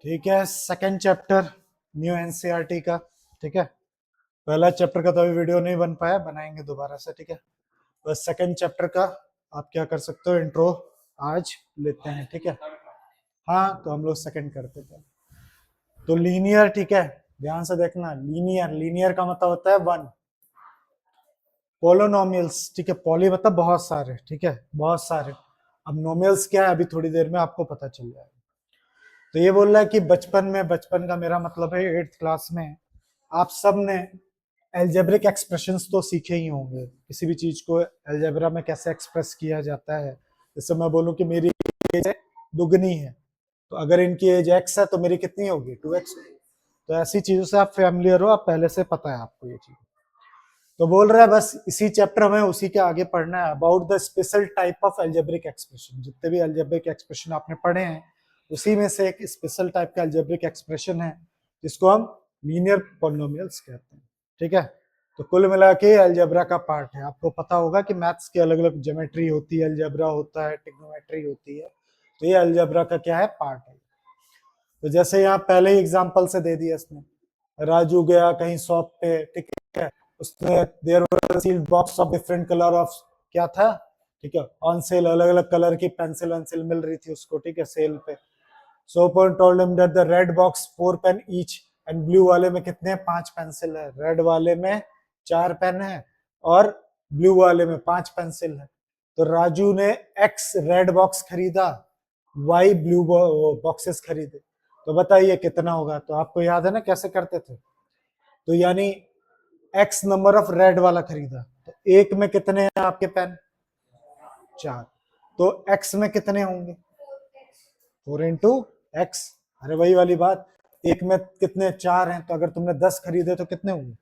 ठीक है, second chapter new NCERT का। ठीक है, पहला चैप्टर का तो अभी वीडियो नहीं बन पाया, बनाएंगे दोबारा से। ठीक है, बस सेकंड चैप्टर का आप क्या कर सकते हो, इंट्रो आज लेते हैं। ठीक है, हाँ तो हम लोग सेकंड करते थे। तो लीनियर, ठीक है, ध्यान से देखना। लीनियर, लीनियर का मतलब होता है वन। पोलोनोमियल्स, ठीक है, पॉली मतलब बहुत सारे, ठीक है, बहुत सारे। अब नोमियल्स क्या है अभी थोड़ी देर में आपको पता चल जाएगा। तो ये बोल रहा है कि बचपन में, बचपन का मेरा मतलब है 8th क्लास में आप सब ने एल्जेब्रिक एक्सप्रेशंस तो सीखे ही होंगे। किसी भी चीज को एल्जेब्रा में कैसे एक्सप्रेस किया जाता है। जैसे मैं बोलूं कि मेरी एज दुगनी है, तो अगर इनकी एज x है तो मेरी कितनी होगी, 2x। तो ऐसी चीजों से आप फैमिलियर हो, आप पहले से पता है आपको ये चीज। तो बोल रहा है बस इसी चैप्टर में उसी के आगे पढ़ना है, about the special type of algebraic expression. जितने भी एल्जेब्रिक एक्सप्रेशन आपने पढ़े हैं उसी में से एक स्पेशल टाइप का एल्जेब्रिक एक्सप्रेशन है जिसको हम लीनियर पॉलिनोमियल्स कहते हैं। ठीक है, तो कुल मिला के अलजेब्रा का पार्ट है। आपको पता होगा कि मैथ्स की अलग अलग ज्योमेट्री होती है, अलजेब्रा होता है, ट्रिग्नोमेट्री होती है, तो ये अलजेब्रा का क्या है, पार्ट है। तो जैसे यहाँ पहले ही एग्जांपल से दे दिया इसने, राजू गया कहीं शॉप पे, ठीक है, उसने there were sealed box of different colour of, क्या था, ठीक है, ऑन सेल, अलग अलग कलर की पेंसिल वेंसिल मिल रही थी उसको, ठीक है, सेल पे। So told him that the red box 4 pen each, and blue वाले में कितने, 5 पेंसिल है, रेड वाले में 4 पेन है और ब्लू वाले में 5 पेंसिल है। तो राजू ने एक्स रेड बॉक्स खरीदा, वाई ब्लू बॉक्सेस खरीदे, तो बताइए कितना होगा। तो आपको याद है ना कैसे करते थे। तो यानी एक्स नंबर ऑफ रेड वाला खरीदा, तो एक में कितने हैं आपके पेन, 4। तो एक्स में कितने होंगे, 4 इंटू एक्स। अरे वही वाली बात, एक में कितने, 4 हैं, तो अगर तुमने 10 खरीदे तो कितने होंगे,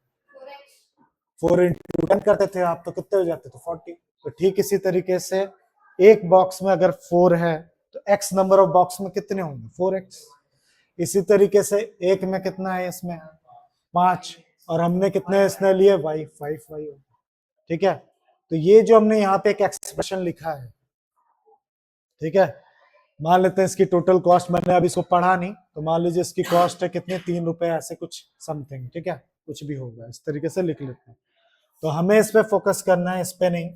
4 इंटू 10 करते थे आप, तो कितने हो जाते थे, 40। तो ठीक इसी तरीके से एक बॉक्स में अगर 4 है तो एक्स नंबर ऑफ बॉक्स में कितने होंगे, 4x। इसी तरीके से एक में कितना है, इसमें 5, और हमने कितने इसने लिए, y 5y। ठीक है, तो ये जो हमने यहाँ पे एक एक्सप्रेशन लिखा है, ठीक है, मान लेते हैं इसकी टोटल कॉस्ट, मैंने अभी इसको पढ़ा नहीं, तो मान लीजिए इसकी कॉस्ट है कितने, 3 रुपए ऐसे कुछ समथिंग, ठीक है, कुछ भी होगा, इस तरीके से लिख लेते हैं। तो हमें इस पे फोकस करना है, इस पे नहीं।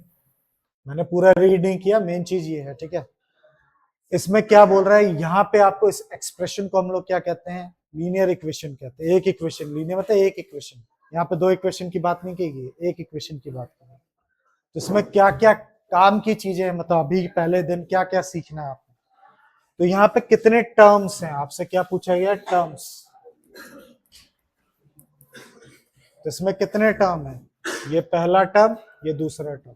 मैंने पूरा रीड नहीं किया, मेन चीज ये है। ठीक है, इसमें क्या बोल रहा है, यहाँ पे आपको इस एक्सप्रेशन को हम लोग क्या कहते हैं, लीनियर इक्वेशन कहते हैं। एक इक्वेशन, लीनियर मतलब एक इक्वेशन, यहाँ पे 2 इक्वेशन की बात नहीं की गई, एक इक्वेशन की बात कर रहे हैं। तो इसमें क्या क्या काम की चीजें हैं, मतलब अभी पहले दिन क्या क्या सीखना है आपको। तो यहाँ पे कितने टर्म्स हैं, आपसे क्या पूछा गया, टर्म्स। तो इसमें कितने टर्म है, ये पहला टर्म, ये दूसरा टर्म।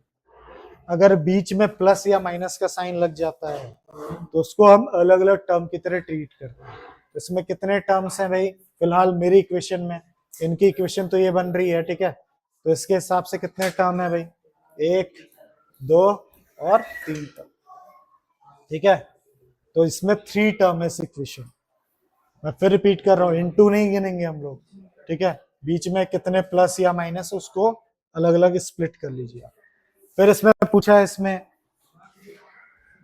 अगर बीच में प्लस या माइनस का साइन लग जाता है तो उसको हम अलग अलग टर्म की तरह ट्रीट करते हैं। तो इसमें कितने टर्म्स हैं भाई, फिलहाल मेरी इक्वेशन में, इनकी इक्वेशन तो ये बन रही है, ठीक है, तो इसके हिसाब से कितने टर्म है भाई, 1 2 और 3 टर्म। ठीक है, तो इसमें 3 टर्म है इस इक्वेशन। मैं फिर रिपीट कर रहा हूँ, इनटू नहीं गिनेंगे हम लोग, ठीक है, बीच में कितने प्लस या माइनस उसको अलग अलग स्प्लिट कर लीजिए। फिर इसमें पूछा है, इसमें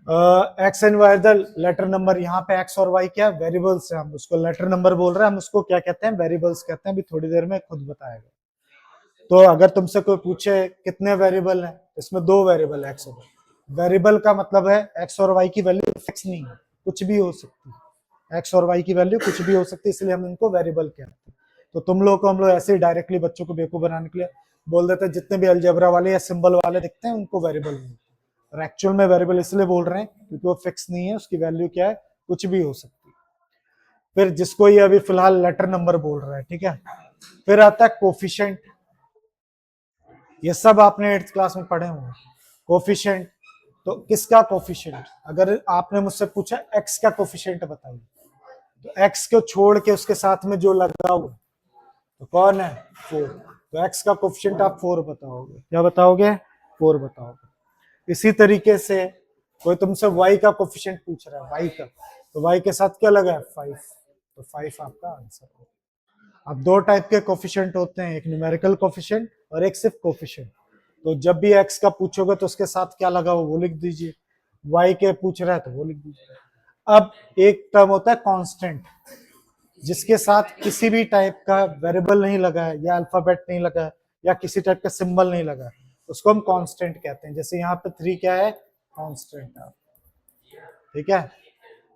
X and Y the letter number, यहाँ पे एक्स और वाई क्या वेरिएबल्स है, हम उसको लेटर नंबर बोल रहे हैं, हम उसको क्या कहते हैं, वेरिएबल्स कहते हैं। अभी थोड़ी देर में खुद बताएगा। तो अगर तुमसे कोई पूछे कितने वेरिएबल हैं, इसमें 2 वेरिएबल है, एक्स और वाई। वेरिएबल का मतलब है एक्स और वाई की वैल्यू फिक्स नहीं है, कुछ भी हो सकती है, एक्स और वाई की वैल्यू कुछ भी हो सकती है, इसलिए हम इनको वेरिएबल कहते हैं। तो तुम लोग को हम लोग ऐसे ही डायरेक्टली बच्चों को बेवकूफ बनाने के लिए बोल देते हैं, जितने भी अलजेब्रा वाले या सिंबल वाले दिखते हैं उनको वेरिएबल नहीं, और एक्चुअल में वेरिएबल इसलिए बोल रहे हैं क्योंकि वो फिक्स नहीं है, उसकी वैल्यू क्या है, कुछ भी हो सकती है। फिर जिसको ये अभी फिलहाल लेटर नंबर बोल रहा है, ठीक है, फिर आता है कोफिशिएंट। ये सब आपने 8th क्लास में पढ़े होंगे, कोफिशिएंट। तो किसका कोफिशिएंट, अगर आपने मुझसे पूछा एक्स का कोफिशिएंट बताइए, तो एक्स को छोड़ के उसके साथ में जो लगा हुआ तो कौन है, 4। तो एक्स का कोफिशिएंट आप 4 बताओगे, क्या बताओगे, 4 बताओगे। इसी तरीके से कोई तुमसे y का कोफिशिएंट पूछ रहा है, y का, तो y के साथ क्या लगा है, 5, तो 5 आपका आंसर होगा। अब 2 टाइप के कोफिशिएंट होते हैं, एक न्यूमेरिकल कोफिशिएंट और एक सिर्फ कोफिशिएंट। तो जब भी x का पूछोगे तो उसके साथ क्या लगा हो वो लिख दीजिए, y के पूछ रहा है तो वो लिख दीजिए। अब एक टर्म होता है कांस्टेंट, जिसके साथ किसी भी टाइप का वेरिएबल नहीं लगा है या अल्फाबेट नहीं लगा है या किसी टाइप का सिंबल नहीं लगा है, उसको हम कांस्टेंट कहते हैं। जैसे यहाँ पे 3 क्या है, कांस्टेंट है, ठीक है।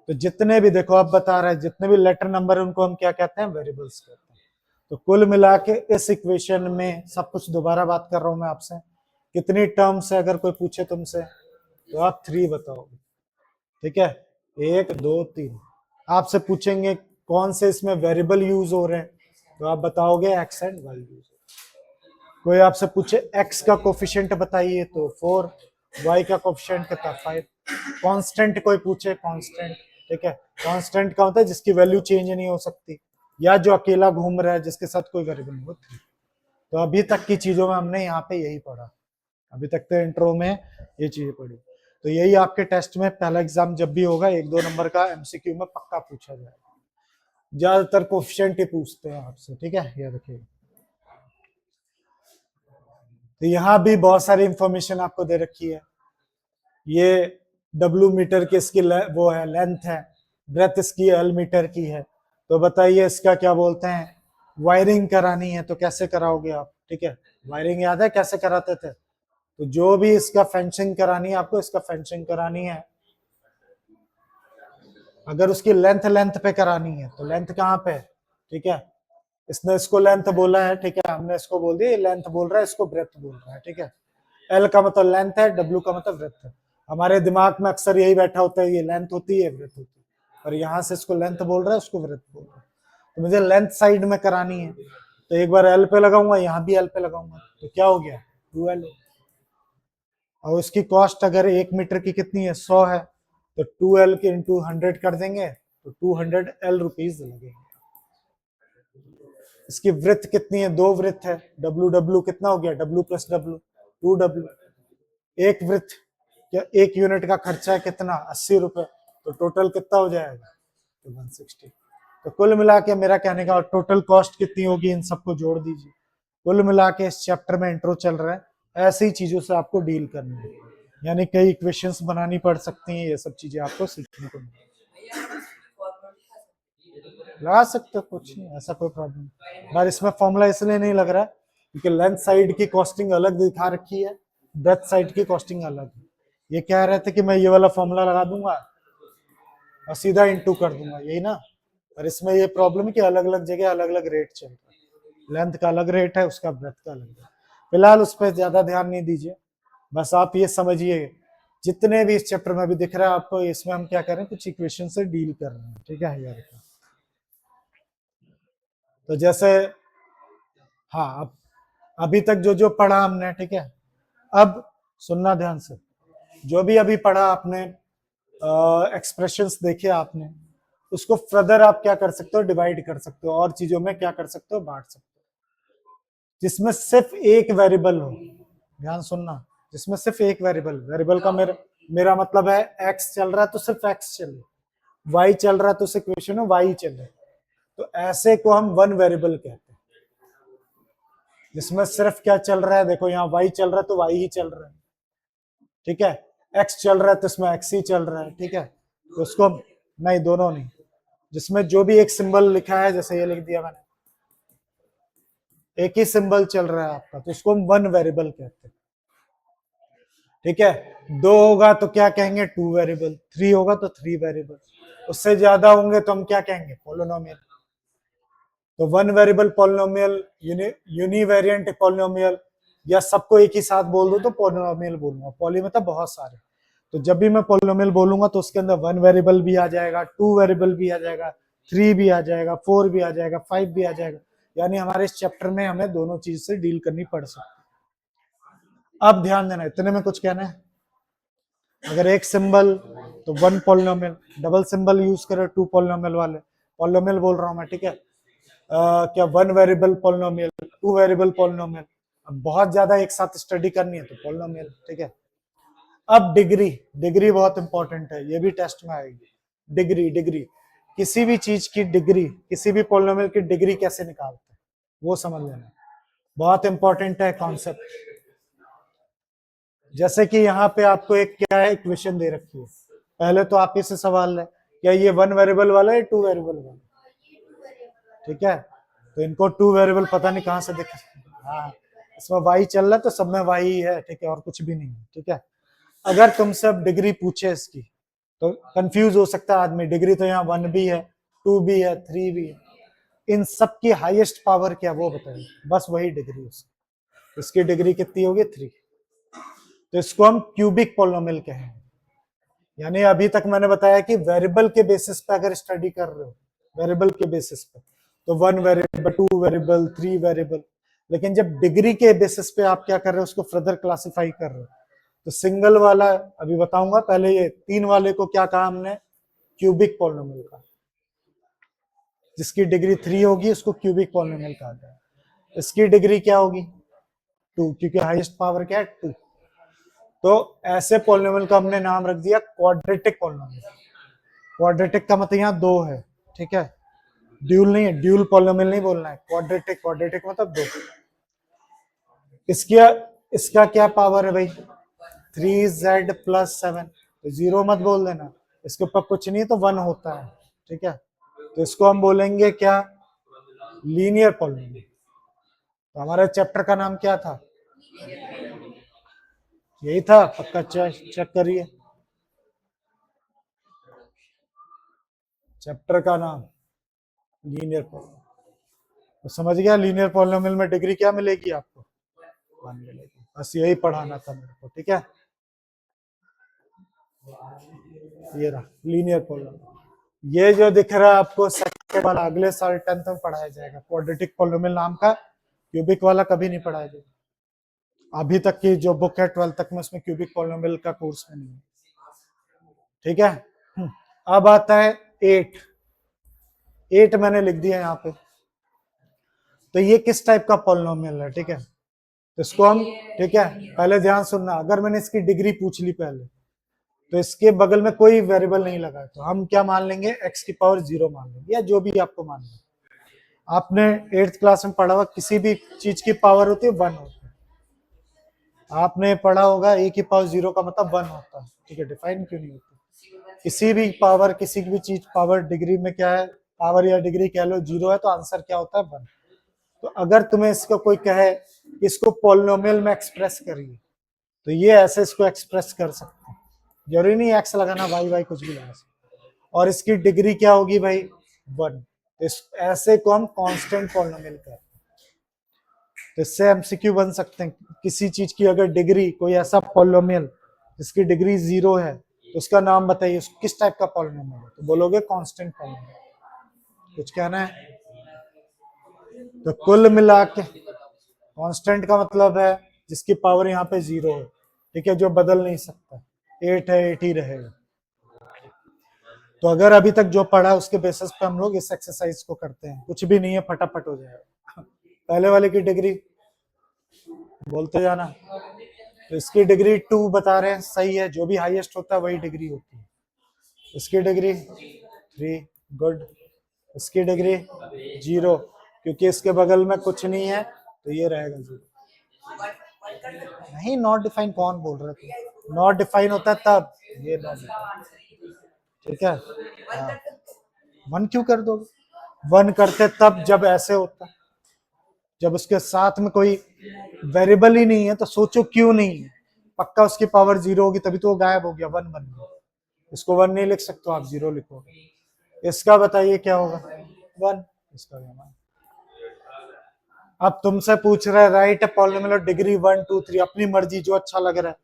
तो जितने भी देखो अब बता रहे हैं, जितने भी लेटर नंबर है उनको हम क्या कहते हैं, वेरिएबल्स कहते हैं। तो कुल मिला के इस इक्वेशन में सब कुछ, दोबारा बात कर रहा हूं मैं आपसे, कितनी टर्म्स है अगर कोई पूछे तुमसे तो आप 3 बताओगे, ठीक है। 1 2 3। आपसे पूछेंगे कौन से इसमें वेरिएबल यूज हो रहे हैं, तो आप बताओगे एक्स एंड वाई यूज। कोई आपसे पूछे एक्स का कोफिशिएंट बताइए तो 4, वाई का कोफिशिएंट कितना 5। कांस्टेंट कोई पूछे, कांस्टेंट, ठीक है। कांस्टेंट का होता है जिसकी वैल्यू चेंज नहीं हो सकती, या जो अकेला घूम रहा है जिसके साथ कोई वेरिएबल नहीं होती। तो अभी तक की चीजों में हमने यहाँ पे यही पढ़ा, अभी तक तो इंट्रो में ये चीजें पढ़ी। तो यही आपके टेस्ट में पहला एग्जाम जब भी होगा 1-2 नंबर का एमसीक्यू में पक्का पूछा जाएगा। ज्यादातर कोफिशिएंट ही पूछते हैं आपसे, ठीक है, ये देखिए। तो यहाँ भी बहुत सारी इंफॉर्मेशन आपको दे रखी है। ये W मीटर की इसकी वो है, लेंथ है, ब्रेथ इसकी L मीटर की है। तो बताइए इसका क्या बोलते हैं, वायरिंग करानी है तो कैसे कराओगे आप, ठीक है। वायरिंग याद है कैसे कराते थे, तो जो भी इसका फेंसिंग करानी है आपको, इसका फेंसिंग करानी है, अगर उसकी लेंथ लेंथ पे करानी है तो लेंथ कहाँ पे, ठीक है। इसने इसको लेंथ बोला है, ठीक है, हमने इसको बोल दिया, लेंथ बोल रहा है, इसको ब्रेथ बोल रहा है, ठीक है। एल का मतलब लेंथ है, डब्ल्यू का मतलब ब्रेथ है। हमारे दिमाग में अक्सर यही बैठा होता है, ये लेंथ होती है, ब्रेथ होती है, और यहाँ से इसको लेंथ बोल रहा है, उसको ब्रेथ बोल रहा है। तो मुझे लेंथ साइड में करानी है, तो एक बार एल पे लगाऊंगा, यहाँ भी एल पे लगाऊंगा, तो क्या हो गया 2L। और उसकी कॉस्ट अगर 1 मीटर की कितनी है, 100 है, तो 2L के इंटू 100 कर देंगे तो 200 L रुपीज लगेंगे। इसकी वृत्त कितनी है, 2 वृत्त है, डब्ल्यू डब्ल्यू कितना हो गया, डब्ल्यू प्लस डब्ल्यू 2W। एक वृत्त या 1 यूनिट का खर्चा है कितना, 80 रुपए, तो टोटल कितना हो जाएगा, तो 160। तो कुल मिला के मेरा कहने का टोटल कॉस्ट कितनी होगी, इन सबको जोड़ दीजिए। कुल मिला के इस चैप्टर में इंट्रो चल रहा है, ऐसी चीजों से आपको डील करनी है, यानी कई इक्वेशंस बनानी पड़ सकती हैं, ये सब चीजें आपको सीखने को मिलेगी। लगा सकते हो, कुछ नहीं, ऐसा कोई प्रॉब्लम नहीं। पर इसमें फॉर्मूला इसलिए नहीं लग रहा है क्योंकि लेंथ साइड की कॉस्टिंग अलग दिखा रखी है, ब्रेथ साइड की कॉस्टिंग अलग है। ये कह रहे थे कि मैं ये वाला फॉर्मूला लगा दूंगा और सीधा इंटू कर दूंगा, यही ना। पर इसमें ये प्रॉब्लम है कि अलग अलग जगह अलग अलग रेट चल रहा है, लेंथ का अलग रेट है, उसका ब्रेथ का अलग है। फिलहाल उस पर ज्यादा ध्यान नहीं दीजिए, बस आप ये समझिए जितने भी इस चैप्टर में भी दिख रहा है आपको, इसमें हम क्या कर रहे हैं, कुछ इक्वेशन से डील कर रहे हैं, ठीक है यार। तो जैसे, हाँ, अब अभी तक जो जो पढ़ा हमने, ठीक है, अब सुनना ध्यान से, जो भी अभी पढ़ा आपने, एक्सप्रेशंस देखे आपने, उसको फर्दर आप क्या कर सकते हो, डिवाइड कर सकते हो, और चीजों में क्या कर सकते हो, बांट सकते हो, जिसमें सिर्फ एक वेरिएबल हो। ध्यान सुनना, जिसमें सिर्फ एक वेरिएबल, वेरिएबल का मेरा मतलब है एक्स चल रहा है तो सिर्फ एक्स चले, वाई चल रहा है तो उस इक्वेशन में वाई चले, तो ऐसे को हम वन वेरिएबल कहते हैं। जिसमें सिर्फ क्या चल रहा है, देखो यहाँ वाई चल रहा है तो वाई ही चल रहा है, ठीक है। एक्स चल रहा है तो इसमें एक्स ही चल रहा है, ठीक है। तो उसको नहीं, दोनों नहीं, जिसमें जो भी एक सिंबल लिखा है, जैसे ये लिख दिया मैंने, एक ही सिंबल चल रहा है आपका, तो इसको हम वन वेरिएबल कहते हैं, ठीक है। 2 होगा तो क्या कहेंगे, 2 वेरिएबल, 3 होगा तो 3 वेरिएबल, उससे ज्यादा होंगे तो हम क्या कहेंगे, पॉलिनोमियल। तो वन वेरिएबल पॉलिनोमियल, यूनिवेरिएंट पॉलिनोमियल, या सबको एक ही साथ बोल दो तो पॉलिनोमियल बोलूंगा। पॉली मतलब बहुत सारे, तो जब भी मैं पॉलिनोमियल बोलूंगा तो उसके अंदर 1 वेरिएबल भी आ जाएगा, 2 वेरिएबल भी आ जाएगा, 3 भी आ जाएगा, 4 भी आ जाएगा, 5 भी आ जाएगा। यानी हमारे इस चैप्टर में हमें दोनों चीज से डील करनी पड़ सकती है। अब ध्यान देना, इतने में कुछ कहना है, अगर एक सिंबल तो 1 पॉलिनोमियल, डबल सिंबल यूज करें 2 पॉलिनोमियल वाले, पॉलिनोमियल बोल रहा हूं मैं, ठीक है। क्या 1 वेरिएबल पॉलिनोमियल, 2 वेरिएबल पॉलिनोमियल, अब बहुत ज्यादा एक साथ स्टडी करनी है तो पॉलिनोमियल, ठीक है। अब डिग्री, डिग्री बहुत इंपॉर्टेंट है, ये भी टेस्ट में आएगी। डिग्री, डिग्री, किसी भी चीज की डिग्री, किसी भी पॉलिनोमियल की डिग्री कैसे निकालते हैं वो समझ लेना, बहुत इंपॉर्टेंट है कॉन्सेप्ट। जैसे कि यहाँ पे आपको एक क्या है, इक्वेशन दे रखी है, पहले तो आप इसे सवाल है, क्या ये 1 वेरिएबल वाला है 2 वेरिएबल वाला, ठीक है, तो इनको 2 वेरिएबल पता नहीं कहाँ से दिख, हाँ इसमें y चल रहा है तो सब में y ही है, ठीक है, और कुछ भी नहीं है, ठीक है। अगर तुमसे अब डिग्री पूछे इसकी तो कंफ्यूज हो सकता है आदमी, डिग्री तो यहाँ 1 भी है, 2 भी है, 3 भी है, इन सब की हाईएस्ट पावर क्या वो बताइए, बस वही डिग्री उसकी, इसकी डिग्री कितनी होगी 3। तो इसको हम क्यूबिक पोलिनोमियल कहेंगे। यानी अभी तक मैंने बताया कि वेरिएबल के बेसिस पे अगर स्टडी कर रहे हो, वेरिएबल के बेसिस पे तो 1 वेरिएबल, 2 वेरिएबल, 3 वेरिएबल, लेकिन जब डिग्री के बेसिस पे आप क्या कर रहे हो, उसको फर्दर क्लासिफाई कर रहे हो, तो सिंगल वाला अभी बताऊंगा, पहले ये 3 वाले को क्या कहा हमने, क्यूबिक पोलिनोमियल का, जिसकी डिग्री 3 होगी उसको क्यूबिक पोलिनोमियल कहा जाए। इसकी डिग्री क्या होगी 2, क्योंकि हाईएस्ट पावर क्या है 2। तो ऐसे पोलिनोमियल का हमने नाम रख दिया क्वाड्रेटिक पोलिनोमियल। क्वाड्रेटिक का मतलब यहाँ 2 है, ठीक है, ड्यूल नहीं है, ड्यूल पोलिनोमियल नहीं बोलना है, क्वाड्रेटिक, क्वाड्रेटिक मतलब 2। इसका इसका क्या पावर है भाई 3z प्लस 7, तो 0 मत बोल देना, इसके ऊपर कुछ नहीं तो 1 होता है, ठीक है, तो इसको हम बोलेंगे क्या, लीनियर पोलिनोमियल। तो हमारे चैप्टर का नाम क्या था, यही था, पक्का चेक करिए, चैप्टर का नाम लीनियर पोलिनोमियल। तो समझ गया, लीनियर पोलिनोमियल में डिग्री क्या मिलेगी आपको, 1 मिलेगी, बस यही पढ़ाना था मेरे को, ठीक है। ये रहा लीनियर पोलिनोमियल, ये जो दिख रहा है आपको सेकंड वाला अगले साल 10th में पढ़ाया जाएगा, क्वाड्रेटिक पोलिनोमियल नाम का, क्यूबिक वाला कभी नहीं पढ़ाया जाएगा। अभी तक की जो बुक है 12th तक में, उसमें क्यूबिक पोलिनोमियल का कोर्स में नहीं है, ठीक है। अब आता है 8 मैंने लिख दिया यहाँ पे, तो ये किस टाइप का पोलिनोमियल है, ठीक है, तो इसको हम, ठीक है, पहले ध्यान सुनना, अगर मैंने इसकी डिग्री पूछ ली पहले, तो इसके बगल में कोई वेरिएबल नहीं लगा, तो हम क्या मान लेंगे, x की पावर 0 मान लेंगे, या जो भी आपको मानना है। आपने 8th क्लास में पढ़ा हुआ, किसी भी चीज की पावर होती है 1 होती है, आपने पढ़ा होगा a की पावर 0 का मतलब 1 होता है, ठीक है, डिफाइन क्यों नहीं होती, किसी भी पावर, किसी भी चीज पावर डिग्री में क्या है, पावर या डिग्री कह लो 0 है तो आंसर क्या होता है 1। तो अगर तुम्हें इसको कोई कहे इसको पोलिनोमियल में एक्सप्रेस करिए, तो ये ऐसे इसको एक्सप्रेस कर सकते हैं, जरूरी नहीं एक्स लगाना, वाई वाई कुछ भी लगा सकते, और इसकी डिग्री क्या होगी भाई 1। ऐसे को हम कांस्टेंट पोलिनोमियल कहते हैं। तो इससे एमसीक्यू बन सकते हैं, किसी चीज की अगर डिग्री, कोई ऐसा पोलिनोमियल जिसकी डिग्री 0 है, तो उसका नाम बताइए, किस टाइप का पोलिनोमियल है, तो बोलोगे कांस्टेंट पोलिनोमियल। कुछ कहना है, तो कुल मिला के कांस्टेंट का मतलब है जिसकी पावर यहाँ पे 0 है, ठीक है, जो बदल नहीं सकता, 8 है 8 ही रहेगा। तो अगर अभी तक जो पढ़ा उसके बेसिस पे हम लोग इस एक्सरसाइज को करते हैं, कुछ भी नहीं है, फटाफट हो जाएगा। पहले वाले की डिग्री बोलते जाना, तो इसकी डिग्री 2 बता रहे हैं, सही है, जो भी हाईएस्ट होता है वही डिग्री होती है। इसकी डिग्री 3, गुड। इसकी डिग्री 0, क्योंकि इसके बगल में कुछ नहीं है तो ये रहेगा 0। नहीं, नॉट डिफाइन कौन बोल रहे थे, नॉट डिफाइन होता है तब, ये नॉट डिफाइन, ठीक है, हाँ 1 क्यों कर दोगे, 1 करते तब जब ऐसे होता, जब उसके साथ में कोई वेरिएबल ही नहीं है, तो सोचो क्यों नहीं है, पक्का उसकी पावर 0 होगी तभी तो वो गायब हो गया, 1 बन गया, इसको 1 नहीं लिख सकते आप 0 लिखोगे। इसका बताइए क्या होगा 1, इसका भी। अब तुमसे पूछ रहा है राइट पोलिनोमियल डिग्री 1 2 3, अपनी मर्जी जो अच्छा लग रहा है,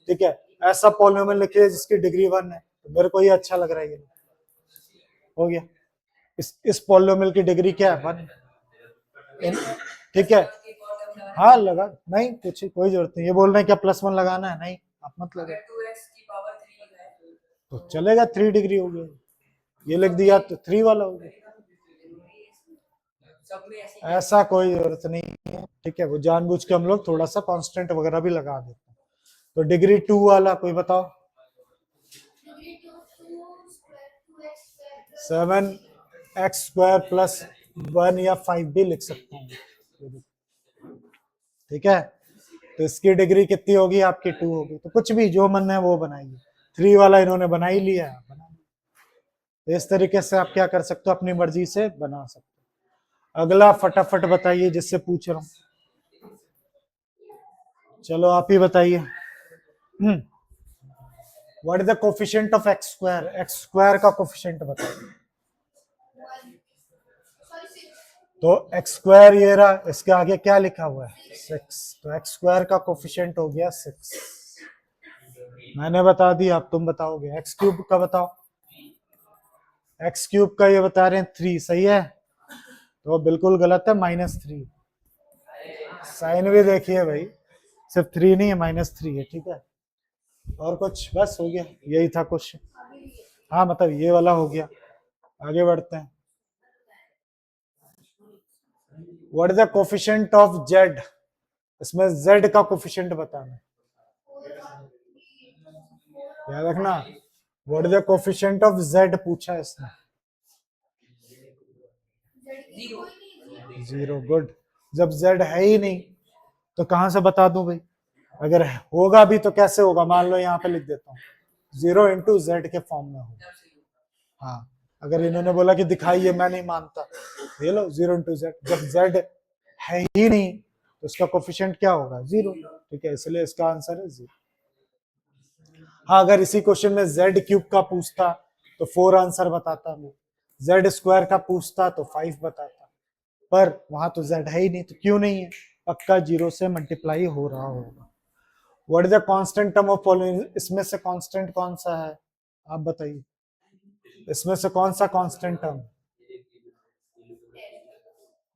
ठीक है, ऐसा पोलिनोमियल लिखिए जिसकी डिग्री 1 है, तो मेरे को ये अच्छा लग रहा है, ये हो गया। इस पोलिनोमियल की डिग्री क्या है 1, ठीक है, हाँ लगा, नहीं कुछ कोई जरूरत नहीं, ये बोल रहे हैं क्या +1 लगाना है, नहीं आप मत लगा, तो चलेगा 3 डिग्री हो गया, ये लिख दिया तो 3 वाला हो गया, ऐसा कोई जरूरत नहीं है, ठीक है, वो जानबूझ के हम लोग थोड़ा सा कांस्टेंट वगैरह भी लगा देते हैं। तो डिग्री 2 वाला कोई बताओ, 7x² प्लस 1 या 5 भी लिख सकता हूँ, ठीक है, तो इसकी डिग्री कितनी होगी आपकी 2 होगी, तो कुछ भी जो मन है वो बनाइए, 3 वाला इन्होंने बना ही लिया, तो इस तरीके से आप क्या कर सकते हो, अपनी मर्जी से बना सकते हो। अगला फटाफट बताइए जिससे पूछ रहा हूं। चलो आप ही बताइए। What is the coefficient of x square? X square का कोफिशिएंट बताइए। तो एक्स स्क्वायर ये रहा, इसके आगे क्या लिखा हुआ है? 6। तो एक्स स्क्वायर का कोफिशिएंट हो गया 6। मैंने बता दिया, अब तुम बताओगे। एक्स क्यूब का बताओ। एक्स क्यूब का ये बता रहे हैं 3, सही है? तो बिल्कुल गलत है, -3। साइन भी देखिए भाई, सिर्फ 3 नहीं है, -3 है, ठीक है। और कुछ? बस हो गया, यही था क्वेश्चन। हाँ मतलब ये वाला हो गया। आगे बढ़ते हैं। What is the coefficient of Z? इसमें जेड का कोफिशिएंट बताना, याद रखना। What is the coefficient of Z पूछा है इसने। 0। गुड। जब जेड है ही नहीं तो कहां से बता दूं भाई? अगर होगा भी तो कैसे होगा? मान लो यहाँ पे लिख देता हूँ, 0 इंटू जेड के फॉर्म में होगा। हाँ, अगर इन्होंने बोला कि दिखाइए, मैं नहीं मानता। ये लो 0 इंटू जेड, जब जेड है ही नहीं तो उसका कोफिशिएंट क्या होगा? 0। ठीक है, इसलिए इसका आंसर है 0। हाँ, अगर इसी क्वेश्चन में जेड क्यूब का पूछता तो 4 आंसर बताता मैं। जेड स्क्वायर का पूछता तो 5 बताता, पर वहां तो जेड है ही नहीं, तो क्यों नहीं है? पक्का 0 से मल्टीप्लाई हो रहा होगा। What is the constant term of polynomial? इसमें से कांस्टेंट कौन सा है, आप बताइए। इसमें से कौन सा कांस्टेंट टर्म?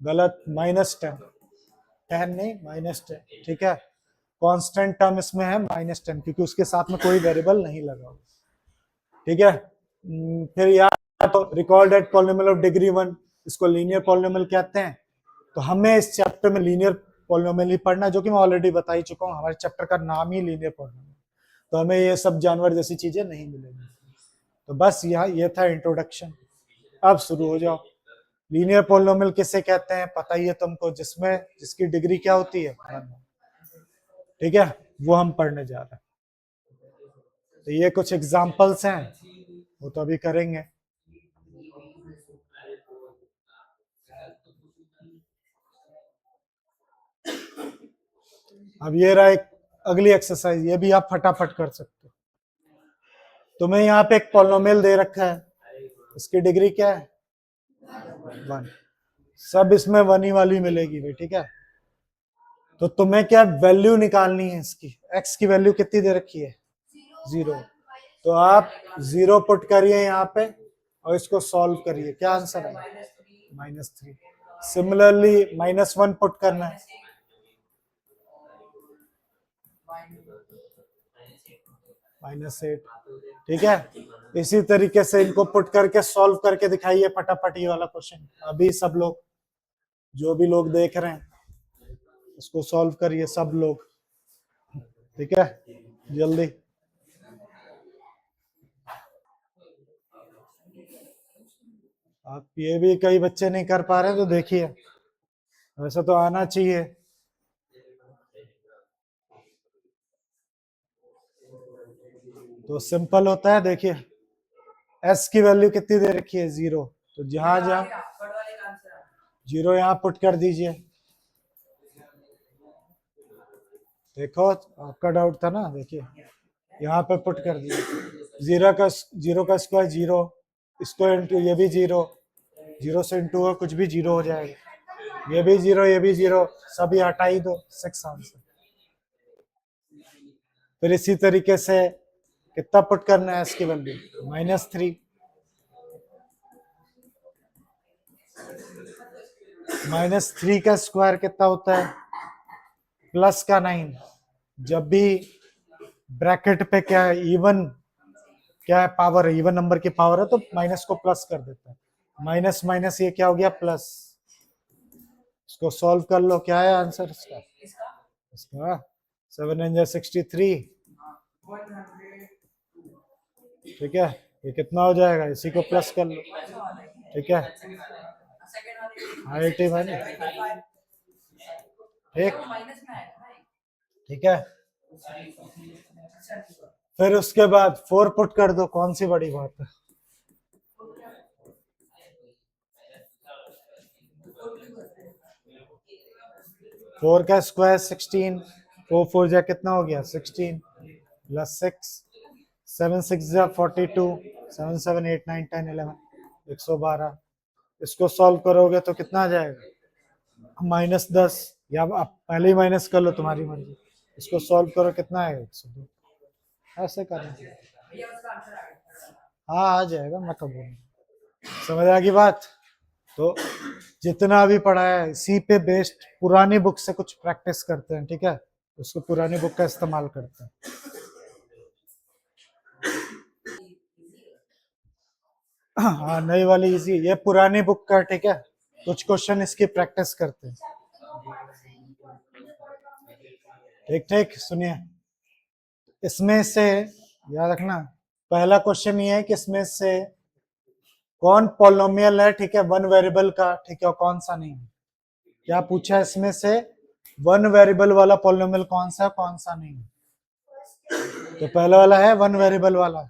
गलत, -10। 10 नहीं, -10। ठीक है, कांस्टेंट टर्म इसमें है -10, क्योंकि उसके साथ में कोई वेरिएबल नहीं लगा हुआ। ठीक है। फिर यार तो record eight polynomial of degree 1, इसको लीनियर पॉलिनोमियल कहते हैं। तो हमें इस चैप्टर में लीनियर पॉलिनोमियल ही पढ़ना, जो कि मैं ऑलरेडी बता ही चुका हूँ, हमारे चैप्टर का नाम ही लीनियर पॉलिनोमियल। तो हमें ये सब जानवर जैसी चीजें नहीं मिलेंगी। तो बस ये था इंट्रोडक्शन। अब शुरू हो जाओ। लीनियर पॉलिनोमियल किसे कहते हैं पता ही है तुमको, जिसमें जिसकी डिग्री क्या होती है? 1। ठीक है, वो हम पढ़ने जा रहे हैं। तो ये कुछ एग्जांपल्स हैं, वो तो अभी करेंगे। अब ये रहा एक अगली एक्सरसाइज, ये भी आप फटाफट कर सकते हो। तुम्हें यहाँ पे एक पॉलिनोमियल दे रखा है, इसकी डिग्री क्या है? 1। सब इसमें 1 ही वाली मिलेगी भी, ठीक है। तो तुम्हें क्या वैल्यू निकालनी है इसकी? x की वैल्यू कितनी दे रखी है? 0। तो आप 0 पुट करिए यहाँ पे और इसको सॉल्व करिए, क्या आंसर है? -3। सिमिलरली -1 पुट करना है, -8। ठीक है, इसी तरीके से इनको पुट करके सॉल्व करके दिखाइए फटाफट ये वाला क्वेश्चन। अभी सब लोग, जो भी लोग देख रहे हैं, इसको सॉल्व करिए सब लोग। ठीक है, जल्दी। आप ये भी कई बच्चे नहीं कर पा रहे तो देखिए, वैसे तो आना चाहिए। तो सिंपल होता है, देखिए s की वैल्यू कितनी दे रखी है? 0। तो जहां जहां 0 यहाँ पुट कर दीजिए। देखो आपका डाउट था ना, देखिए यहाँ पे पुट कर दीजिए। 0 का स्क्वायर 0, इसको इंटू ये भी 0, 0 से इंटू हो कुछ भी 0 हो जाएगा। ये भी 0, ये भी 0, सभी हटा ही दो, 6 आंसर। फिर इसी तरीके से कितना पुट करना है इसकी वैल्यू? -3। -3 का स्क्वायर कितना होता है? प्लस का 9। जब भी ब्रैकेट पे क्या है, इवन क्या है, पावर है, इवन नंबर की पावर है, तो माइनस को प्लस कर देता है। माइनस माइनस ये क्या हो गया? प्लस। इसको सॉल्व कर लो, क्या है आंसर इसका? इसका 763। ठीक है, ये कितना हो जाएगा? इसी को प्लस कर लो। ठीक है, 81। ठीक, ठीक है। फिर उसके बाद 4 पुट कर दो, कौन सी बड़ी बात है? 4 का स्क्वायर 16, 4 4 जा कितना हो गया 16 प्लस 6, 7 6 जा 42, 7 7 8 9 10 11 112। इसको सॉल्व करोगे तो कितना आ जाएगा -10, या आप पहले ही माइनस कर लो तुम्हारी मर्जी। इसको सॉल्व करो कितना आएगा 102। ऐसे करना। हाँ आ जाएगा, मैं कब बोलूँ। समझ आ गई बात। तो जितना भी पढ़ा है इसी पे बेस्ड पुरानी बुक से कुछ प्रैक्टिस करते हैं, ठीक है, उसको पुरानी बुक का इस्तेमाल करते हैं। हाँ नई वाली इजी, ये पुरानी बुक का, ठीक है, कुछ क्वेश्चन इसकी प्रैक्टिस करते हैं। ठीक ठीक सुनिए, इसमें से याद रखना, पहला क्वेश्चन ये है कि इसमें से कौन पॉलिनोमियल है, ठीक है, वन वेरिएबल का, ठीक है, और कौन सा नहीं है। क्या पूछा है इसमें से, वन वेरिएबल वाला पॉलिनोमियल कौन सा, कौन सा नहीं है। तो पहला वाला है वन वेरिएबल वाला।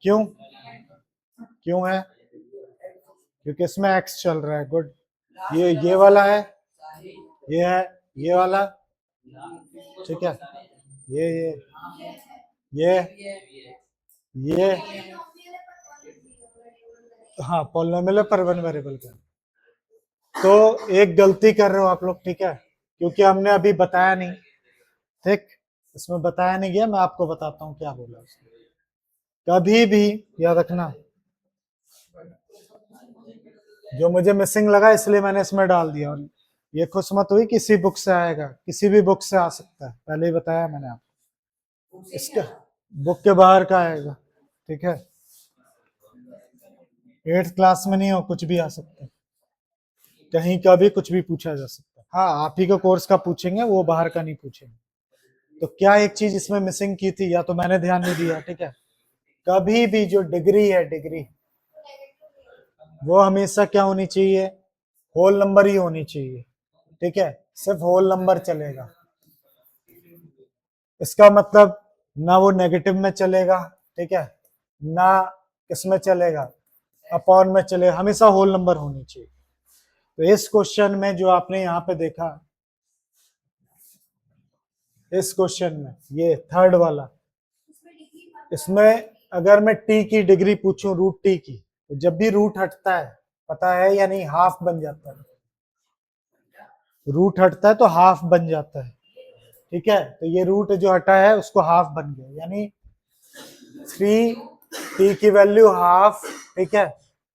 क्यों क्यों है, क्योंकि इसमें एक्स चल रहा है। गुड। ये वाला है, ये है, ये वाला, ठीक है, ये ये हाँ पॉलिनोमियल पर वन वेरिएबल का। तो एक गलती कर रहे हो आप लोग, ठीक है, क्योंकि हमने अभी बताया नहीं, ठीक, इसमें बताया नहीं गया, मैं आपको बताता हूँ क्या बोला उसने। कभी भी याद रखना, जो मुझे मिसिंग लगा इसलिए मैंने इसमें डाल दिया, और ये खुश मत हुई किसी बुक से आएगा, किसी भी बुक से आ सकता है, पहले ही बताया मैंने आपको, इसका बुक के बाहर का आएगा, ठीक है, 8th क्लास में नहीं हो कुछ भी आ सकता है, कहीं का भी कुछ भी पूछा जा सकता है। हाँ आप ही के कोर्स का पूछेंगे, वो बाहर का नहीं पूछेंगे। तो क्या एक चीज इसमें मिसिंग की थी, या तो मैंने ध्यान नहीं दिया, ठीक है, कभी भी जो डिग्री है, डिग्री वो हमेशा क्या होनी चाहिए, होल नंबर ही होनी चाहिए, ठीक है, सिर्फ होल नंबर चलेगा। इसका मतलब ना वो नेगेटिव में चलेगा, ठीक है, ना किसमें चलेगा, अपॉन में चलेगा, हमेशा होल नंबर होनी चाहिए। तो इस क्वेश्चन में जो आपने यहाँ पे देखा, इस क्वेश्चन में ये थर्ड वाला, इसमें अगर मैं टी की डिग्री पूछूं, रूट टी की, तो जब भी रूट हटता है, पता है या नहीं, हाफ बन जाता है। रूट हटता है तो हाफ बन जाता है, ठीक है, तो ये रूट जो हटा है उसको हाफ बन गया, यानी 3 टी की वैल्यू हाफ, ठीक है,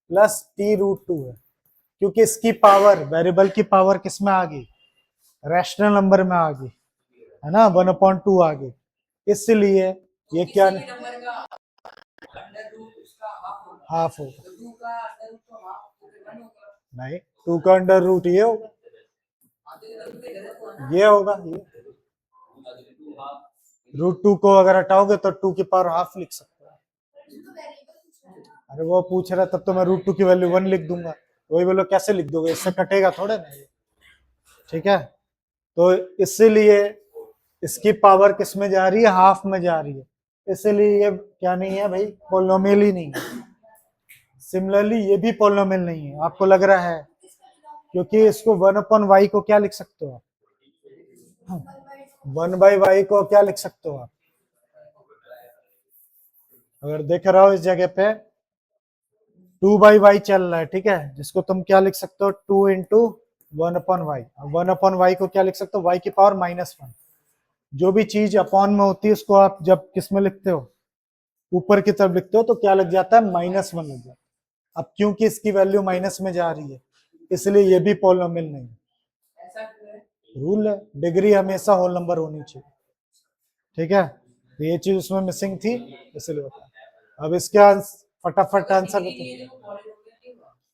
प्लस t√2 है, क्योंकि इसकी पावर, वेरिएबल की पावर किस में आ गई, रैशनल नंबर में आ गई, है ना, 1/2 आ गई, इसलिए ये क्या हाफ होगा, नहीं 2 का अंडर रूट ये होगा, ये होगा, ये √2 को अगर हटाओगे तो 2 की पावर हाफ लिख सकते हो। अरे वो पूछ रहा, तब तो मैं √2 की वैल्यू 1 लिख दूंगा, वही बोलो कैसे लिख दोगे, इससे कटेगा थोड़े ना ये, ठीक है, तो इसीलिए इसकी पावर किस में जा रही है, हाफ में जा रही है, इसलिए ये क्या नहीं है भाई, पोलिनोमियल ही नहीं है। सिमिलरली ये भी पोलिनोमियल नहीं है, आपको लग रहा है, क्योंकि इसको 1/y को क्या लिख सकते हो आप, 1/y को क्या लिख सकते हो आप, अगर देख रहा हो इस जगह पे 2/y चल रहा है, ठीक है, जिसको तुम क्या लिख सकते हो, 2 इंटू 1/y, 1/y को क्या लिख सकते हो, y की पावर -1। जो भी चीज अपॉन में होती है उसको आप जब किस में लिखते हो, ऊपर की तरफ लिखते हो, तो क्या लग जाता है, -1 लग जाता है। अब क्योंकि इसकी वैल्यू माइनस में जा रही है, इसलिए ये भी पॉलिनोमियल नहीं है, रूल है, डिग्री हमेशा होल नंबर होनी चाहिए, ठीक है, तो ये चीज उसमें मिसिंग थी, इसलिए बता। अब इसका फटाफट आंसर बताओ,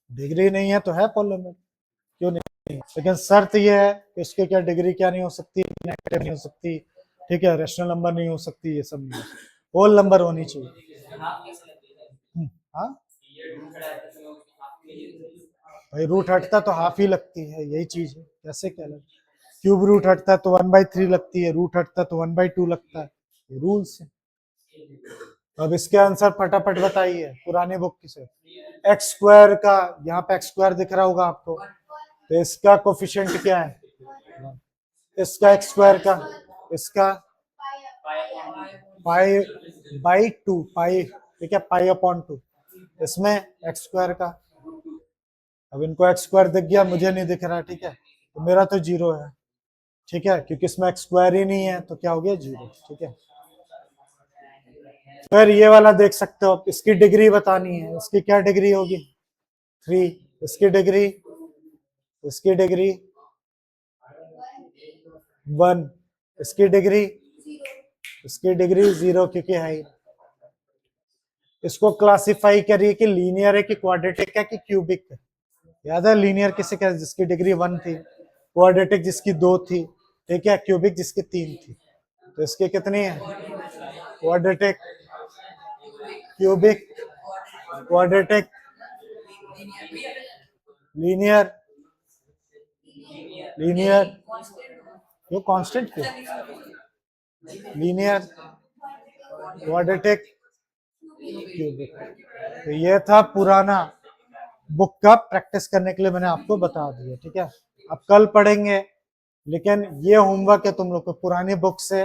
डिग्री नहीं है तो है पॉलिनोमियल, क्यों नहीं, लेकिन शर्त यह है कि उसके क्या डिग्री क्या नहीं हो सकती, नेगेटिव नहीं हो सकती, ठीक है, रैशनल नंबर नहीं हो सकती, ये सब नहीं हो सकती, होल नंबर होनी चाहिए। हाँ भाई रूट हटता तो हाफ ही लगती है, यही चीज है, कैसे क्या लगता, क्यूब रूट हटता है तो 1/3 लगती है, रूट हटता है तो 1/2 लगता है, ये रूल्स है। अब इसके आंसर फटाफट बताइए पुराने बुक से, एक्स स्क्वायर का, यहाँ पे एक्स स्क्वायर दिख रहा होगा आपको, तो इसका कोफिशिएंट क्या है, इसका एक्स स्क्वायर का, इसका पाई बाई टू, पाई, ठीक है, पाई अपॉन टू, इसमें एक्स स्क्वायर का। अब इनको एक्स स्क्वायर दिख गया, मुझे नहीं दिख रहा, ठीक है, तो मेरा तो जीरो है, ठीक है, क्योंकि इसमें एक्स स्क्वायर ही नहीं है, तो क्या हो गया, जीरो, ठीक है। फिर ये वाला देख सकते हो, इसकी डिग्री बतानी है, इसकी क्या डिग्री होगी, 3, इसकी डिग्री, इसकी डिग्री 1, इसकी डिग्री, इसकी डिग्री 0, क्योंकि है ही। इसको क्लासिफाई करिए कि लीनियर है कि क्वाड्रेटिक है कि क्यूबिक है। याद है लीनियर किसे कहते, जिसकी डिग्री 1 थी, क्वाड्रेटिक जिसकी 2 थी, ठीक है, क्यूबिक जिसकी 3 थी। तो इसकी कितनी है, quadratic, cubic, quadratic, linear, linear, क्यों कांस्टेंट क्यों, लीनियर, क्वाड्रेटिक, क्यूबिक। तो ये था पुराना बुक का प्रैक्टिस करने के लिए मैंने आपको बता दिया, ठीक है। अब कल पढ़ेंगे, लेकिन ये होमवर्क है तुम लोग को पुरानी बुक से,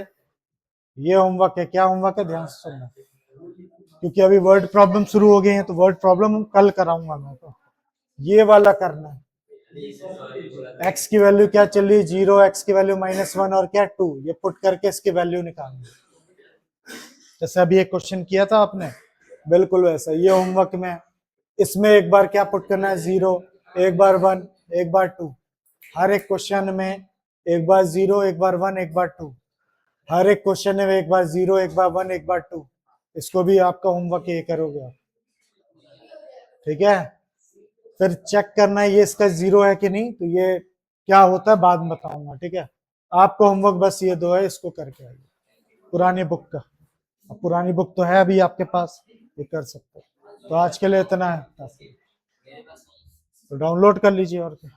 ये होमवर्क है। क्या होमवर्क है, ध्यान से सुनना, क्योंकि अभी वर्ड प्रॉब्लम शुरू हो गए हैं, तो वर्ड प्रॉब्लम कल कराऊंगा मैं। तो ये वाला करना है, x की वैल्यू क्या चल रही है, 0, x की वैल्यू -1 और क्या 2, ये पुट करके इसकी वैल्यू निकालनी। जैसे अभी एक क्वेश्चन किया था आपने, बिल्कुल वैसा ये होमवर्क में। इसमें एक बार क्या पुट करना है, 0, एक बार 1, एक बार 2, हर एक क्वेश्चन में एक बार 0, एक बार 1, एक बार 2, हर एक क्वेश्चन में एक बार 0, एक बार 1, एक बार 2। इसको भी आपका होमवर्क ये करोगे आप, ठीक है। फिर चेक करना है ये इसका 0 है कि नहीं, तो ये क्या होता है बाद में बताऊंगा, ठीक है। आपको होमवर्क बस ये 2 है, इसको करके आइए पुरानी बुक का। अब पुरानी बुक तो है अभी आपके पास, ये कर सकते हो। तो आज के लिए इतना है, तो डाउनलोड कर लीजिए और क्या।